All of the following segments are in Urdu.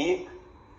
1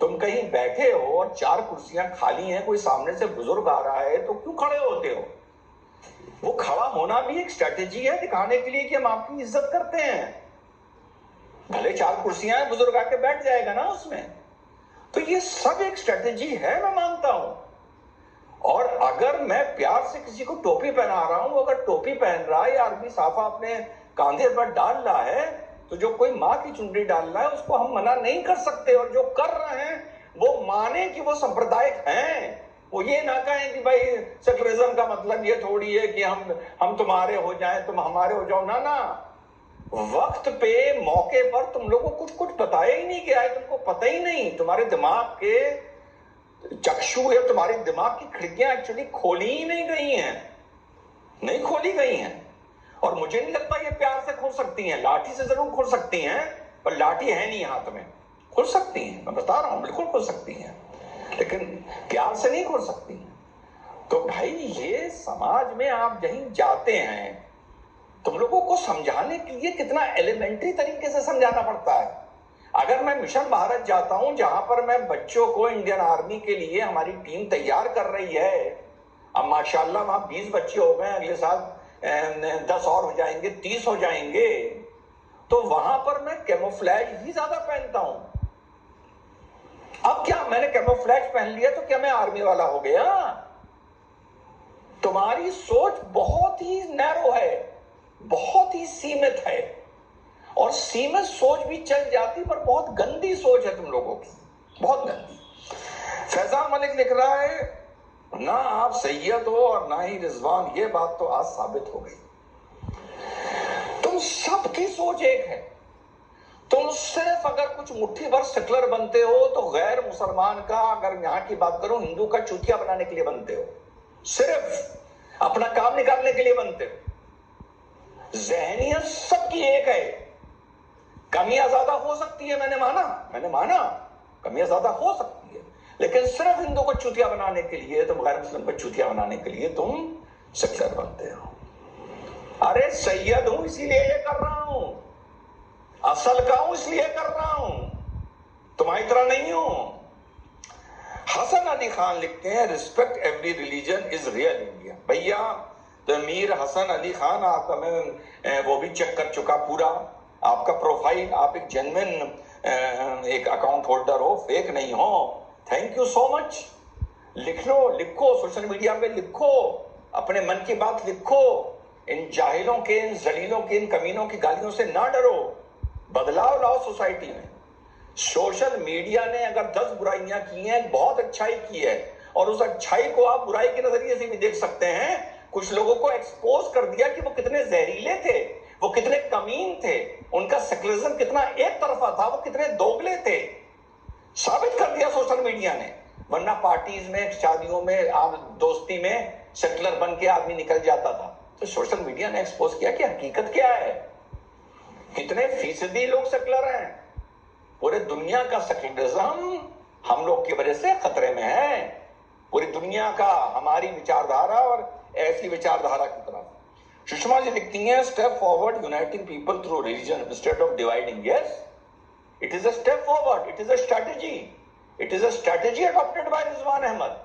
تم کہیں بیٹھے ہو اور 4 کرسیاں خالی ہیں, کوئی سامنے سے بزرگ آ رہا ہے تو کیوں کھڑے ہوتے ہو؟ وہ کھڑا ہونا بھی ایک اسٹریٹجی ہے دکھانے کے لیے کہ ہم آپ کی عزت کرتے ہیں. بھلے 4 کرسیاں ہیں, بزرگ آ کے بیٹھ جائے گا نا اس میں. تو یہ سب ایک اسٹریٹجی ہے, میں مانتا ہوں. اور اگر میں پیار سے کسی کو ٹوپی پہنا رہا ہوں, اگر ٹوپی پہن رہا ہے یا عربی صافہ اپنے کاندھے پر ڈال رہا ہے, تو جو کوئی ماں کی چنڈی ڈال رہا ہے اس کو ہم منع نہیں کر سکتے. اور جو کر رہے ہیں وہ مانے کہ وہ سمپردائک ہیں. وہ یہ نہ کہیں کہ بھائی سیکولرزم کا مطلب یہ تھوڑی ہے کہ ہم تمہارے ہو جائیں تم ہمارے ہو جاؤ. نہ وقت پہ موقع پر تم لوگوں کو کچھ بتایا ہی نہیں گیا ہے, تم کو پتہ ہی نہیں. تمہارے دماغ کے چکشو یا تمہاری دماغ کی کھڑکیاں ایکچولی کھولی ہی نہیں گئی ہیں, نہیں کھولی گئی ہیں. اور مجھے نہیں لگتا یہ پیار سے کھل سکتی ہیں. لاٹھی سے ضرور کھل سکتی ہیں, پر لاٹھی ہے نہیں ہاتھ میں. کھل سکتی ہیں, میں بتا رہا ہوں, بالکل کھل سکتی ہیں, لیکن پیار سے نہیں کھل سکتی ہیں. تو بھائی یہ سماج میں آپ جہیں جاتے ہیں, تم لوگوں کو سمجھانے کے لیے کتنا ایلیمنٹری طریقے سے سمجھانا پڑتا ہے. اگر میں مشن بھارت جاتا ہوں جہاں پر میں بچوں کو انڈین آرمی کے لیے ہماری ٹیم تیار کر رہی ہے, اب ماشاءاللہ وہاں 20 بچے ہو گئے, اگلے سال 10 اور ہو جائیں گے, 30 ہو جائیں گے, تو وہاں پر میں کیموفلیج ہی زیادہ پہنتا ہوں. اب کیا میں نے کیموفلیج پہن لیا تو کیا میں آرمی والا ہو گیا؟ تمہاری سوچ بہت ہی نیرو ہے, بہت ہی سیمت ہے, اور سیمت سوچ بھی چل جاتی, پر بہت گندی سوچ ہے تم لوگوں کی, بہت گندی. فیضان ملک لکھ رہا ہے, نہ آپ سید ہو اور نہ ہی رضوان, یہ بات تو آج ثابت ہو گئی. تم سب کی سوچ ایک ہے. تم صرف اگر کچھ مٹھی بھر سیکولر بنتے ہو تو غیر مسلمان کا, اگر یہاں کی بات کروں, ہندو کا چوتیا بنانے کے لیے بنتے ہو, صرف اپنا کام نکالنے کے لیے بنتے ہو. ذہنیت سب کی ایک ہے. کمیاں زیادہ ہو سکتی ہے, میں نے مانا کمیاں زیادہ ہو سکتی ہے, لیکن صرف ہندو کو چوتیا بنانے کے لیے, تم غیر مسلم کو چوتیا بنانے کے لیے تم سیکولر بنتے ہو. ارے سید ہوں اسی لیے یہ کر رہا ہوں, اصل کا ہوں اس لیے کر رہا ہوں, تمہاری طرح نہیں ہوں. حسن علی خان لکھتے ہیں, respect every religion is real India. بھیا تو میر حسن علی خان, آپ کا میں وہ بھی چیک کر چکا پورا, آپ کا پروفائل, آپ ایک جینوین ایک اکاؤنٹ ہولڈر ہو, فیک نہیں ہو. تھینک یو سو مچ. لکھ لو, لکھو, سوشل میڈیا پہ لکھو, اپنے من کی بات لکھو. ان جاہلوں کے, ان ذلیلوں کے, ان کمینوں کی گالیوں سے نہ ڈرو, بدلاؤ لاؤ سوسائٹی میں. سوشل میڈیا نے اگر 10 برائیاں کی ہیں, بہت اچھائی کی ہے, اور اس اچھائی کو آپ برائی کے نظریے سے بھی دیکھ سکتے ہیں. کچھ لوگوں کو ایکسپوز کر دیا کہ وہ کتنے زہریلے تھے, وہ کتنے کمین تھے, ان کا سیکولرزم کتنا ایک طرفہ تھا, وہ کتنے دوگلے تھے, ثابت کر دیا سوشل میڈیا نے. ورنہ پارٹیز میں, شادیوں میں, دوستی میں سیکولر بن کے آدمی نکل جاتا تھا. تو سوشل میڈیا نے ایکسپوز کیا کہ حقیقت کیا ہے, کتنے فیصدی لوگ سیکولر ہیں. پورے دنیا کا سیکولرزم ہم لوگ کی وجہ سے خطرے میں ہے. پوری دنیا کا ہماری وچاردھارا اور ایسی وچاردھارا کی طرف. سشما جی لکھتی ہیں, step forward uniting people through religion instead of dividing. Yes, it is a step forward, it is a strategy, it is a strategy adopted by Rizwan Ahmed,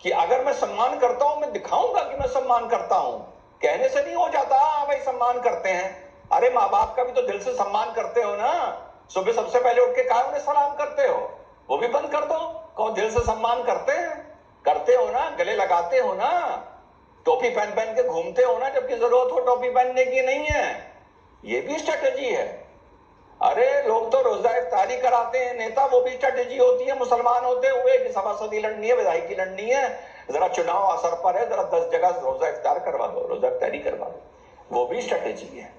کہ اگر میں سمان کرتا ہوں, میں دکھاؤں گا کہ میں سمان کرتا ہوں. کہنے سے نہیں ہو جاتا ہاں بھائی سمان کرتے ہیں. ارے ماں باپ کا بھی تو دل سے سمان کرتے ہو نا, صبح سب سے پہلے اٹھ کے کہا انہیں سلام کرتے ہو, وہ بھی بند کر دو, کہو دل سے سمان کرتے ہیں, کرتے ہو نا, گلے لگاتے ہو نا, ٹوپی پہن پہن کے گھومتے ہو نا جبکہ ضرورت ہو ٹوپی پہننے کی نہیں ہے. یہ بھی اسٹریٹجی ہے. ارے لوگ تو روزہ افطاری کراتے ہیں نیتا, وہ بھی اسٹریٹجی ہوتی ہے مسلمان ہوتے ہوئے کہ سباسدی لڑنی ہے, ودائیکی لڑنی ہے, ذرا چناؤ اثر پر ہے, ذرا 10 جگہ روزہ افطار کروا دو, روزہ افطاری کروا دو, وہ بھی اسٹریٹجی ہے.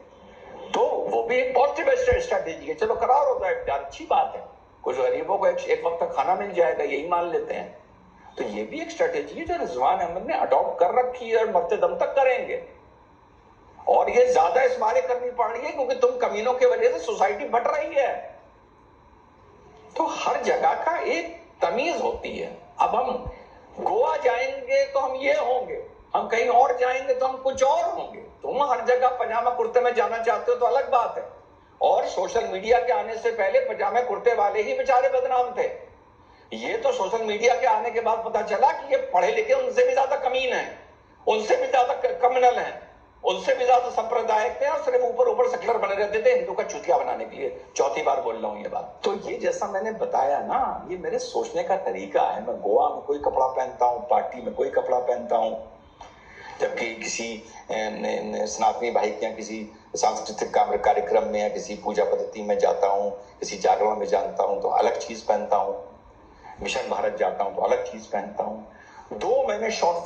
تو وہ بھی ایک پازیٹیو اسٹریٹجی ہے. چلو کراؤ روزہ افطار, اچھی بات ہے, کچھ غریبوں کو ایک وقت تک کھانا مل جائے گا, یہی مان لیتے ہیں. تو یہ بھی ایک اسٹریٹجی ہے جو رضوان احمد نے اڈاپٹ کر رکھی ہے, اور مرتے دم تک کریں گے. اور یہ زیادہ اس بارے کرنی پڑ رہی ہے کیونکہ تم کمینوں کی وجہ سے سوسائٹی بٹ رہی ہے. تو ہر جگہ کا ایک تمیز ہوتی ہے. اب ہم گوا جائیں گے تو ہم یہ ہوں گے, ہم کہیں اور جائیں گے تو ہم کچھ اور ہوں گے. تم ہر جگہ پجامہ کرتے میں جانا چاہتے ہو تو الگ بات ہے. اور سوشل میڈیا کے آنے سے پہلے پجامے کرتے والے ہی بیچارے بدنام تھے. یہ تو سوشل میڈیا کے آنے کے بعد پتا چلا کہ یہ پڑھے لکھے ان سے بھی زیادہ کمین ہیں، ان سے بھی زیادہ کمنل ہیں، ان سے بھی زیادہ سمپردائک تھے، اور صرف اوپر سیکولر بنے رہتے تھے ہندو کا چوتیا بنانے کے لیے۔ چوتھی بار بول رہا ہوں یہ بات۔ تو یہ جیسا میں نے بتایا نا، یہ میرے سوچنے کا طریقہ ہے۔ میں گوا میں کوئی کپڑا پہنتا ہوں، پارٹی میں کوئی کپڑا پہنتا ہوں، جبکہ کسی سناتنی بھائی کے یہاں کسی سانسکرتک کاریکرم میں یا کسی پوجا پدھتی میں جاتا ہوں، کسی جاگرن میں جانتا ہوں تو الگ چیز پہنتا ہوں، مشن بھارت جاتا ہوں تو الگ چیز پہنتا ہوں۔ 2 میں نے شارٹ